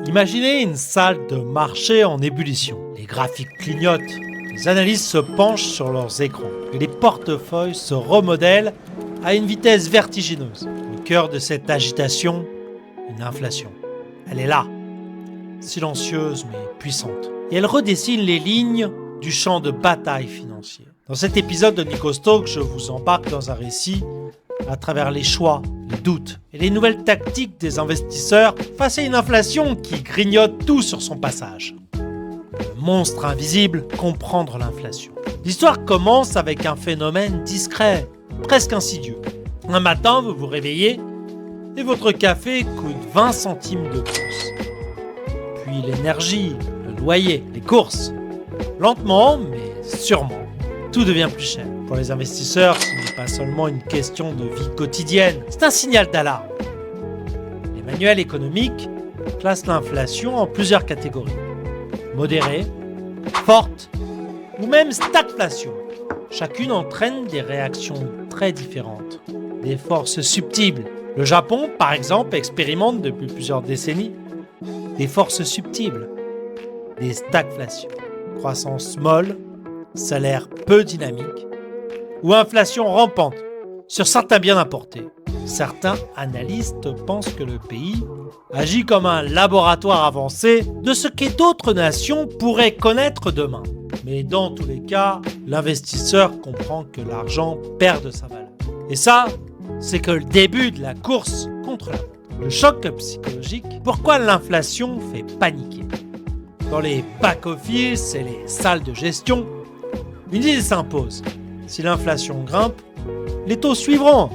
Imaginez une salle de marché en ébullition. Les graphiques clignotent, les analystes se penchent sur leurs écrans et les portefeuilles se remodèlent à une vitesse vertigineuse. Au cœur de cette agitation, une inflation. Elle est là, silencieuse mais puissante. Et elle redessine les lignes du champ de bataille financier. Dans cet épisode de Nikos Talk, je vous embarque dans un récit à travers les choix, les doutes et les nouvelles tactiques des investisseurs face à une inflation qui grignote tout sur son passage. Le monstre invisible, comprendre l'inflation. L'histoire commence avec un phénomène discret, presque insidieux. Un matin, vous vous réveillez et votre café coûte 20 centimes de plus. Puis l'énergie, le loyer, les courses. Lentement, mais sûrement, tout devient plus cher. Pour les investisseurs, ce n'est pas seulement une question de vie quotidienne, c'est un signal d'alarme. Les manuels économiques classent l'inflation en plusieurs catégories. Modérée, forte ou même stagflation. Chacune entraîne des réactions très différentes, des forces subtiles. Le Japon, par exemple, expérimente depuis plusieurs décennies des forces subtiles, des stagflations, croissance molle, salaire peu dynamique ou inflation rampante sur certains biens importés. Certains analystes pensent que le pays agit comme un laboratoire avancé de ce que d'autres nations pourraient connaître demain. Mais dans tous les cas, l'investisseur comprend que l'argent perd de sa valeur. Et ça, c'est que le début de la course contre la montre. Le choc psychologique, pourquoi l'inflation fait paniquer. Dans les back-office et les salles de gestion, une idée s'impose. Si l'inflation grimpe, les taux suivront.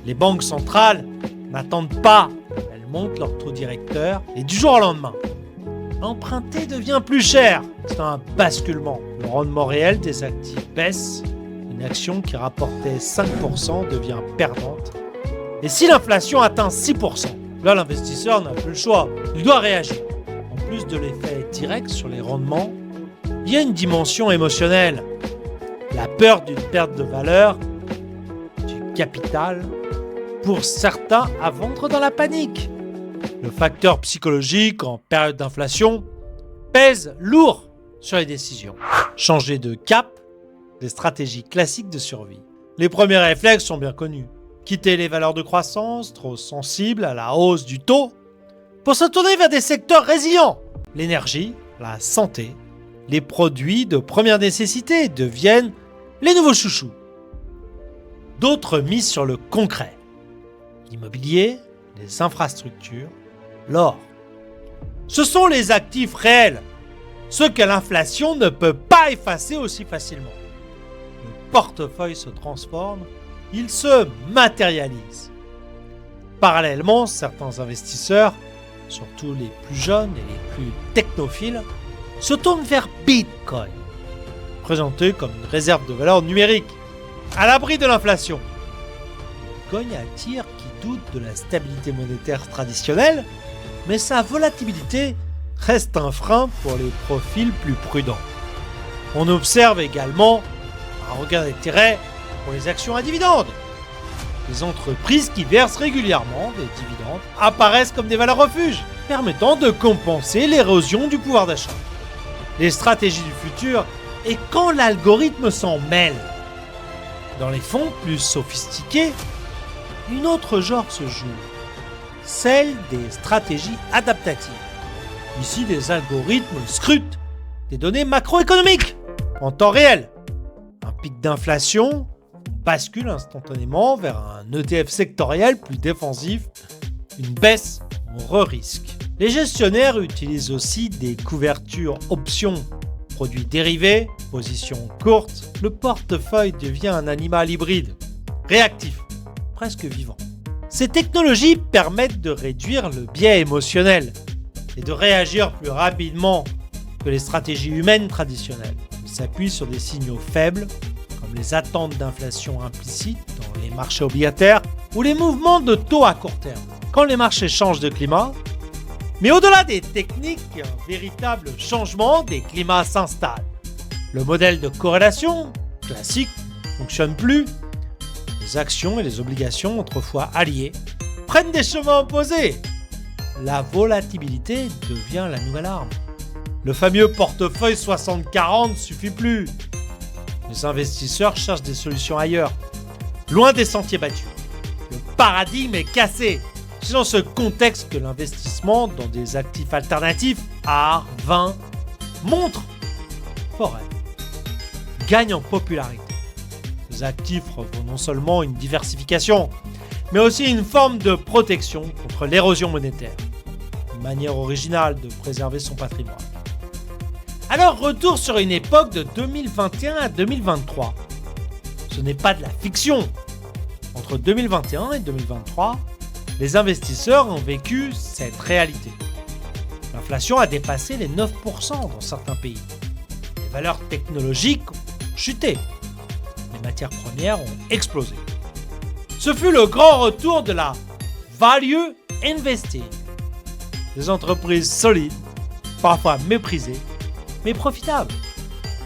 Les banques centrales n'attendent pas. Elles montent leur taux directeur et du jour au lendemain, emprunter devient plus cher. C'est un basculement. Le rendement réel des actifs baisse. Une action qui rapportait 5% devient perdante. Et si l'inflation atteint 6%, là l'investisseur n'a plus le choix. Il doit réagir. En plus de l'effet direct sur les rendements, il y a une dimension émotionnelle. La peur d'une perte de valeur, du capital, pour certains à vendre dans la panique. Le facteur psychologique en période d'inflation pèse lourd sur les décisions. Changer de cap, des stratégies classiques de survie. Les premiers réflexes sont bien connus. Quitter les valeurs de croissance, trop sensibles à la hausse du taux, pour se tourner vers des secteurs résilients. L'énergie, la santé, les produits de première nécessité deviennent les nouveaux chouchous. D'autres misent sur le concret. L'immobilier, les infrastructures, l'or. Ce sont les actifs réels, ceux que l'inflation ne peut pas effacer aussi facilement. Le portefeuille se transforme, il se matérialise. Parallèlement, certains investisseurs, surtout les plus jeunes et les plus technophiles, se tournent vers Bitcoin, présenté comme une réserve de valeur numérique, à l'abri de l'inflation. Bitcoin attire qui doute de la stabilité monétaire traditionnelle, mais sa volatilité reste un frein pour les profils plus prudents. On observe également un regain d'intérêt pour les actions à dividendes. Les entreprises qui versent régulièrement des dividendes apparaissent comme des valeurs refuges, permettant de compenser l'érosion du pouvoir d'achat. Les stratégies du futur et quand l'algorithme s'en mêle. Dans les fonds plus sophistiqués, une autre genre se joue, celle des stratégies adaptatives. Ici, des algorithmes scrutent des données macroéconomiques en temps réel. Un pic d'inflation bascule instantanément vers un ETF sectoriel plus défensif, une baisse re-risque. Les gestionnaires utilisent aussi des couvertures options, produits dérivés, positions courtes. Le portefeuille devient un animal hybride, réactif, presque vivant. Ces technologies permettent de réduire le biais émotionnel et de réagir plus rapidement que les stratégies humaines traditionnelles. Ils s'appuient sur des signaux faibles, comme les attentes d'inflation implicites dans les marchés obligataires ou les mouvements de taux à court terme. Quand les marchés changent de climat, mais au-delà des techniques, un véritable changement des climats s'installe. Le modèle de corrélation classique ne fonctionne plus. Les actions et les obligations, autrefois alliées, prennent des chemins opposés. la volatilité devient la nouvelle arme. Le fameux portefeuille 60-40 suffit plus. Les investisseurs cherchent des solutions ailleurs, loin des sentiers battus. Le paradigme est cassé. C'est dans ce contexte que l'investissement dans des actifs alternatifs, art, vin, montres, forêt, gagne en popularité. Ces actifs offrent non seulement une diversification, mais aussi une forme de protection contre l'érosion monétaire. Une manière originale de préserver son patrimoine. Alors, retour sur une époque de 2021 à 2023. Ce n'est pas de la fiction. Entre 2021 et 2023, les investisseurs ont vécu cette réalité. L'inflation a dépassé les 9% dans certains pays. Les valeurs technologiques ont chuté. Les matières premières ont explosé. Ce fut le grand retour de la value investing. Des entreprises solides, parfois méprisées, mais profitables.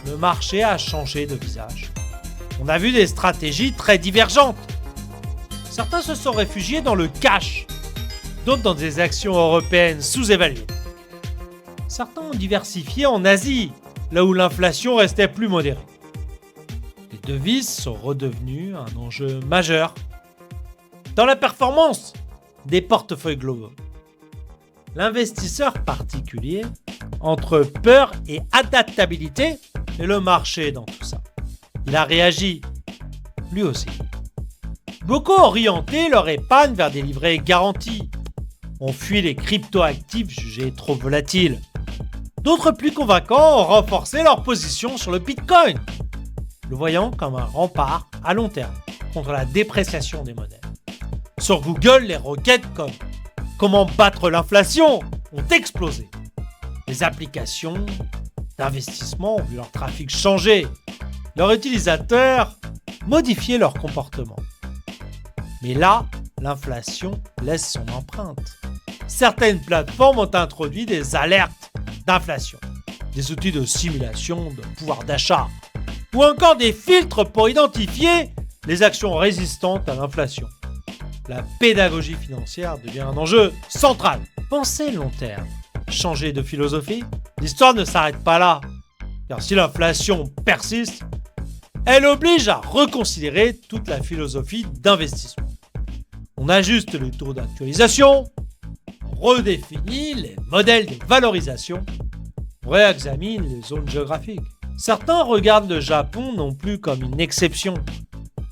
Le marché a changé de visage. On a vu des stratégies très divergentes. Certains se sont réfugiés dans le cash, d'autres dans des actions européennes sous-évaluées. Certains ont diversifié en Asie, là où l'inflation restait plus modérée. Les devises sont redevenues un enjeu majeur dans la performance des portefeuilles globaux. L'investisseur particulier, entre peur et adaptabilité, est le marché dans tout ça. Il a réagi, lui aussi. Beaucoup ont orienté leur épargne vers des livrets garantis, ont fui les crypto-actifs jugés trop volatiles. D'autres plus convaincants ont renforcé leur position sur le Bitcoin, le voyant comme un rempart à long terme contre la dépréciation des monnaies. Sur Google, les requêtes comme « Comment battre l'inflation ?» ont explosé. Les applications d'investissement ont vu leur trafic changer, leurs utilisateurs modifier leur comportement. Mais là, l'inflation laisse son empreinte. Certaines plateformes ont introduit des alertes d'inflation, des outils de simulation de pouvoir d'achat, ou encore des filtres pour identifier les actions résistantes à l'inflation. La pédagogie financière devient un enjeu central. Pensez long terme. Changer de philosophie. L'histoire ne s'arrête pas là. Car si l'inflation persiste, elle oblige à reconsidérer toute la philosophie d'investissement. On ajuste le taux d'actualisation, on redéfinit les modèles de valorisation, on réexamine les zones géographiques. Certains regardent le Japon non plus comme une exception,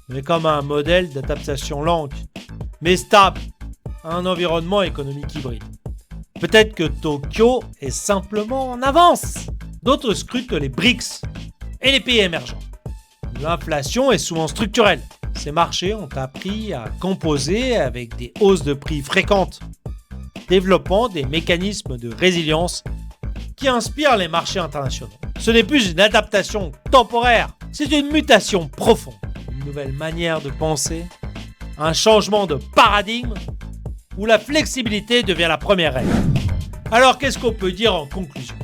mais comme un modèle d'adaptation lente, mais stable, à un environnement économique hybride. Peut-être que Tokyo est simplement en avance. D'autres scrutent les BRICS et les pays émergents. L'inflation est souvent structurelle. Ces marchés ont appris à composer avec des hausses de prix fréquentes, développant des mécanismes de résilience qui inspirent les marchés internationaux. Ce n'est plus une adaptation temporaire, c'est une mutation profonde, une nouvelle manière de penser, un changement de paradigme où la flexibilité devient la première règle. Alors qu'est-ce qu'on peut dire en conclusion ?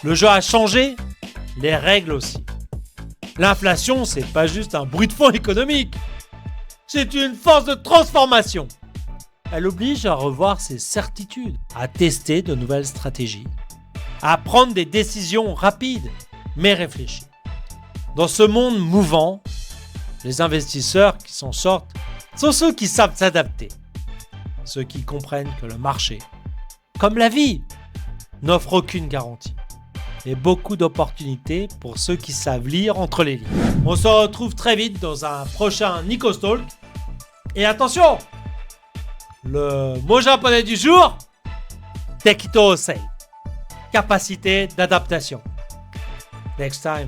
Le jeu a changé, les règles aussi. L'inflation, c'est pas juste un bruit de fond économique, c'est une force de transformation. Elle oblige à revoir ses certitudes, à tester de nouvelles stratégies, à prendre des décisions rapides, mais réfléchies. Dans ce monde mouvant, les investisseurs qui s'en sortent sont ceux qui savent s'adapter, ceux qui comprennent que le marché, comme la vie, n'offre aucune garantie. Et beaucoup d'opportunités pour ceux qui savent lire entre les lignes. On se retrouve très vite dans un prochain Nikos Talk. Et attention, le mot japonais du jour, Tekitosei, capacité d'adaptation. Next time.